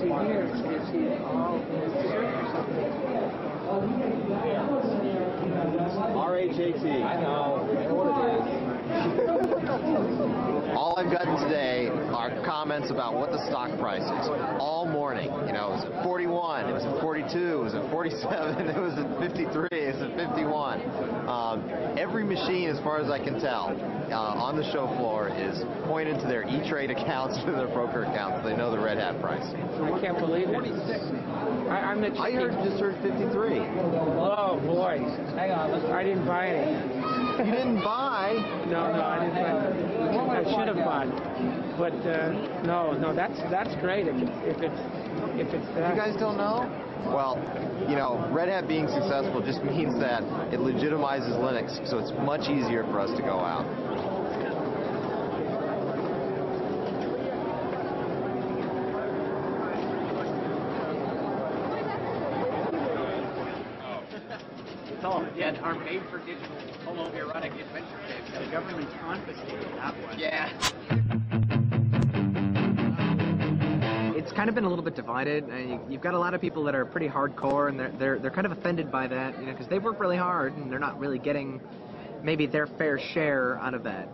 he here? Is he all sick or something? RHAT. I know what it is. All I've gotten today are comments about what the stock price is. All morning. You know, it was at 41, it was at 42, it was at 47, it was at 53, it was at 51. Every machine, as far as I can tell, on the show floor is pointed to their E-Trade accounts, to their broker accounts. They know the Red Hat price. I can't believe it. I'm the I just heard 53. Oh, boy. Hang on. I didn't buy any. You didn't buy? No, I didn't buy. I should have bought. But, no, that's great if it's that. You guys don't know? Well, you know, Red Hat being successful just means that it legitimizes Linux, so it's much easier for us to go out. Yeah, our made-for-digital homoerotic adventure tapes. The government's confiscated that one. Yeah. It's kind of been a little bit divided. You've got a lot of people that are pretty hardcore, and they're kind of offended by that, you know, because they work really hard and they're not really getting maybe their fair share out of that.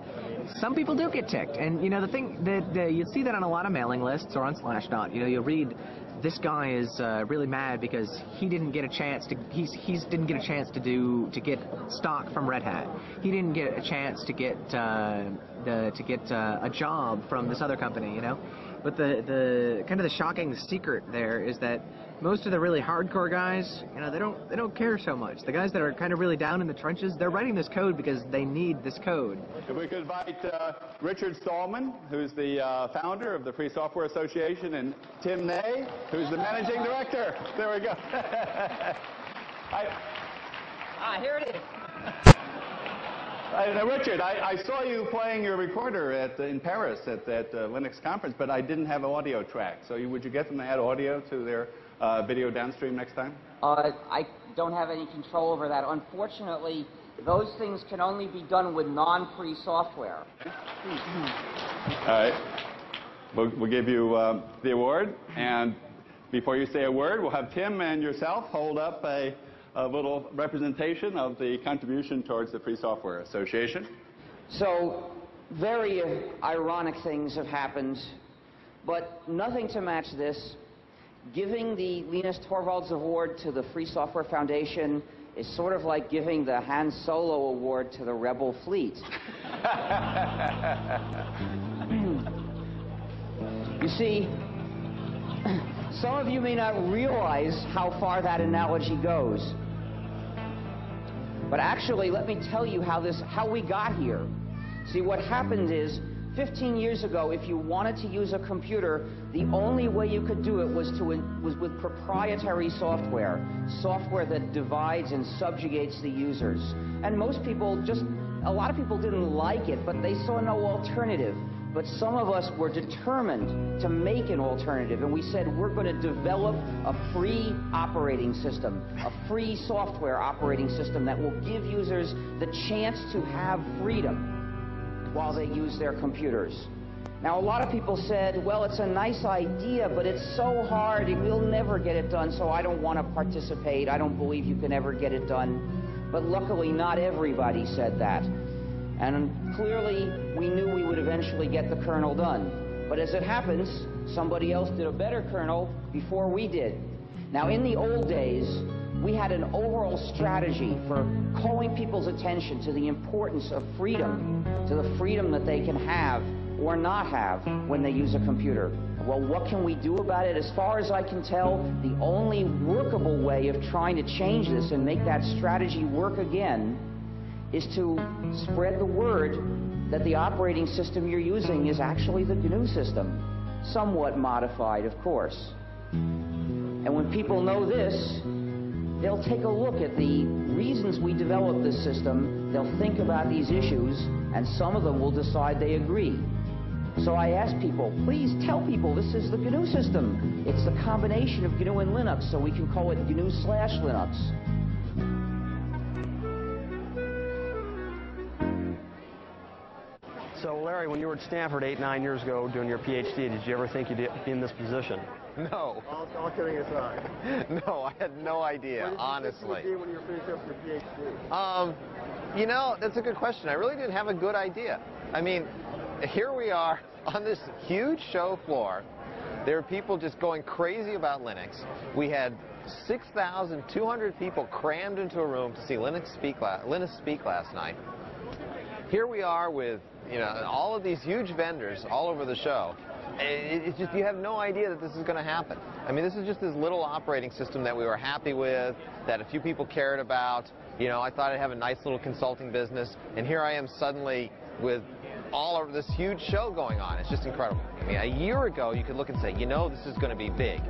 Some people do get ticked, and you know, the thing that you see that on a lot of mailing lists or on Slashdot. You know, you'll read, this guy is really mad because he didn't get a chance to didn't get a chance to get stock from Red Hat. He didn't get a chance to get a job from this other company, you know. But the kind of the shocking secret there is that most of the really hardcore guys, you know, they don't care so much. The guys that are kind of really down in the trenches, they're writing this code because they need this code. If we could invite Richard Stallman, who's the founder of the Free Software Association, and Tim Ney, who's the managing director. There we go. Here it is. Richard, I saw you playing your recorder in Paris at that Linux conference, but I didn't have an audio track. So would you get them to add audio to their video downstream next time? I don't have any control over that. Unfortunately, those things can only be done with non-free software. All right. We'll give you the award. And before you say a word, we'll have Tim and yourself hold up a little representation of the contribution towards the Free Software Association. So, very ironic things have happened, but nothing to match this. Giving the Linus Torvalds Award to the Free Software Foundation is sort of like giving the Han Solo Award to the Rebel Fleet. You see, some of you may not realize how far that analogy goes. But actually, let me tell you how we got here. See, what happened is, 15 years ago, if you wanted to use a computer, the only way you could do it was with proprietary software that divides and subjugates the users. And most people a lot of people didn't like it, but they saw no alternative. But some of us were determined to make an alternative, and we said we're going to develop a free operating system, a free software operating system that will give users the chance to have freedom while they use their computers. Now, a lot of people said, well, it's a nice idea, but it's so hard, and we'll never get it done, so I don't want to participate. I don't believe you can ever get it done. But luckily, not everybody said that. And clearly, we knew we would eventually get the kernel done. But as it happens, somebody else did a better kernel before we did. Now, in the old days, we had an overall strategy for calling people's attention to the importance of freedom, to the freedom that they can have or not have when they use a computer. Well, what can we do about it? As far as I can tell, the only workable way of trying to change this and make that strategy work again is to spread the word that the operating system you're using is actually the GNU system, somewhat modified, of course. And when people know this, they'll take a look at the reasons we developed this system, they'll think about these issues, and some of them will decide they agree. So I ask people, please tell people this is the GNU system. It's the combination of GNU and Linux, so we can call it GNU/Linux. So, Larry, when you were at Stanford 8-9 years ago doing your PhD, did you ever think you'd be in this position? No. All kidding aside. No, I had no idea, honestly. What did you do when you were finishing up your PhD? You know, that's a good question. I really didn't have a good idea. I mean, here we are on this huge show floor. There are people just going crazy about Linux. We had 6,200 people crammed into a room to see Linux speak last night. Here we are with, you know, all of these huge vendors all over the show. It's just, you have no idea that this is going to happen. I mean, this is just this little operating system that we were happy with, that a few people cared about. You know, I thought I'd have a nice little consulting business, and here I am suddenly with all of this huge show going on. It's just incredible. I mean, a year ago, you could look and say, you know, this is going to be big.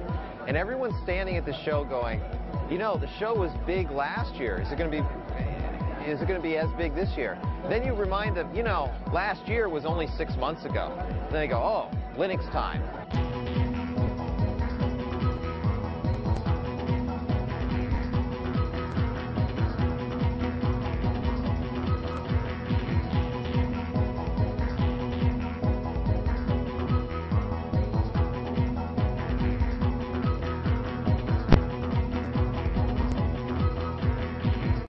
And everyone's standing at the show going, you know, the show was big last year. Is it going to be as big this year? Then you remind them, you know, last year was only 6 months ago. Then they go, oh, Linux time.